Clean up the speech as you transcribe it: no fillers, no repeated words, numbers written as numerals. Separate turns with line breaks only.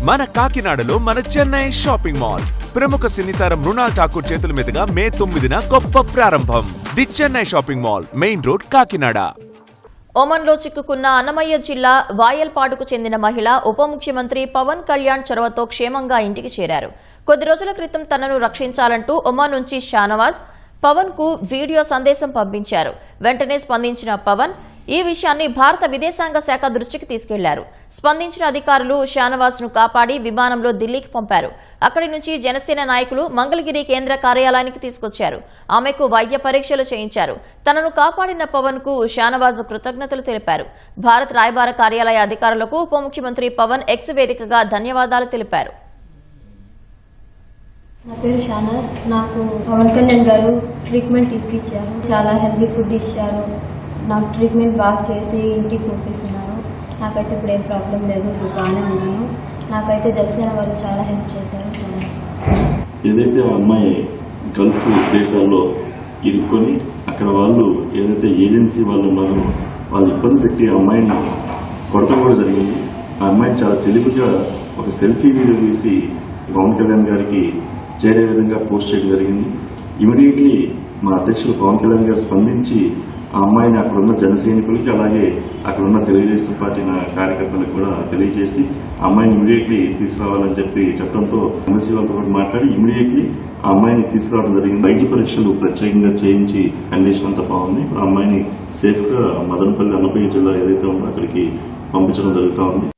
మన కాకినాడలో మన చెన్నై షాపింగ్ మాల్ ప్రముఖ సినీతారం మృణాల్ ఠాకూర్ చేతుల మీదుగా మే 9న గొప్ప ప్రారంభం. The Chennai shopping mall, main road, Kakinada.
ఒమన్లో చిక్కుకున్న అన్నమయ్య జిల్లా వాయల్పాడుకు చెందిన మహిళ ఉప ముఖ్యమంత్రి పవన్ కళ్యాణ్ చొరవతో క్షేమంగా ఇంటికి చేరారు. కొద్ది రోజుల క్రితం తనను రక్షించాలంటూ ఒమన్ నుంచి షానవాజ్ పవన్ కు వీడియో సందేశం పంపించారు. వెంటనే స్పందించిన పవన్ ఈ విషయాన్ని భారత విదేశాంగ శాఖ దృష్టికి తీసుకెళ్లారు. స్పందించిన అధికారులు షానవాజ్ ను కాపాడి విమానంలో ఢిల్లీకి పంపారు. అక్కడి నుంచి జనసేన నాయకులు మంగళగిరి కేంద్ర కార్యాలయానికి తీసుకొచ్చారు. ఆమెకు వైద్య పరీక్షలు చేయించారు. తనను కాపాడిన పవన్ కు షానవాజ్ కృతజ్ఞతలు తెలిపారు. భారత రాయబార కార్యాలయ అధికారులకు ఉప ముఖ్యమంత్రి పవన్ ఎక్స్ వేదికగా ధన్యవాదాలు తెలిపారు.
నా పేరు షానవాజ్. నాకు పవన్ కళ్యాణ్ గారు ట్రీట్మెంట్ ఇప్పించారు. చాలా హెల్తీ ఫుడ్ ఇచ్చారు. నాకు ట్రీట్మెంట్ బాగా చేసి ఇంటికి పంపిస్తున్నారు. నాకైతే ఇప్పుడు ఏం ప్రాబ్లం లేదు, ఇప్పుడు బాగానే ఉన్నాను. నాకైతే జనసేన వాళ్ళు చాలా హెల్ప్ చేశారు.
ఏదైతే అమ్మాయి గల్ఫ్ దేశాల్లో ఇరుక్కొని అక్కడ వాళ్ళు ఏదైతే ఏజెన్సీ వాళ్ళు ఉన్నారో వాళ్ళు ఇబ్బంది పెట్టి ఆ అమ్మాయిని కొడతాం కూడా జరిగింది. ఆ అమ్మాయిని చాలా తెలివిగా ఒక సెల్ఫీ వీడియో తీసి పవన్ కళ్యాణ్ గారికి చేరే విధంగా పోస్ట్ చేయడం జరిగింది. ఇమీడియట్లీ మా అధ్యక్షులు పవన్ కళ్యాణ్ గారు స్పందించి ఆ అమ్మాయిని అక్కడున్న జన సైనికులకి అలాగే అక్కడున్న తెలుగుదేశం పార్టీ కార్యకర్తలకు కూడా తెలియజేసి ఆ అమ్మాయిని ఇమీడియట్లీ తీసుకురావాలని చెప్పడంతో ఎంబసీ వాళ్ళతో కూడా మాట్లాడి ఇమీడియట్లీ ఆ అమ్మాయిని తీసుకురావడం జరిగింది. వైద్య పరీక్షలు ప్రత్యేకంగా చేయించి కండిషన్ అంతా బాగుంది. ఆ అమ్మాయిని సేఫ్ గా మదనపల్లి అన్నమయ్య జిల్లా ఏదైతే ఉందో అక్కడికి పంపించడం జరుగుతూ ఉంది.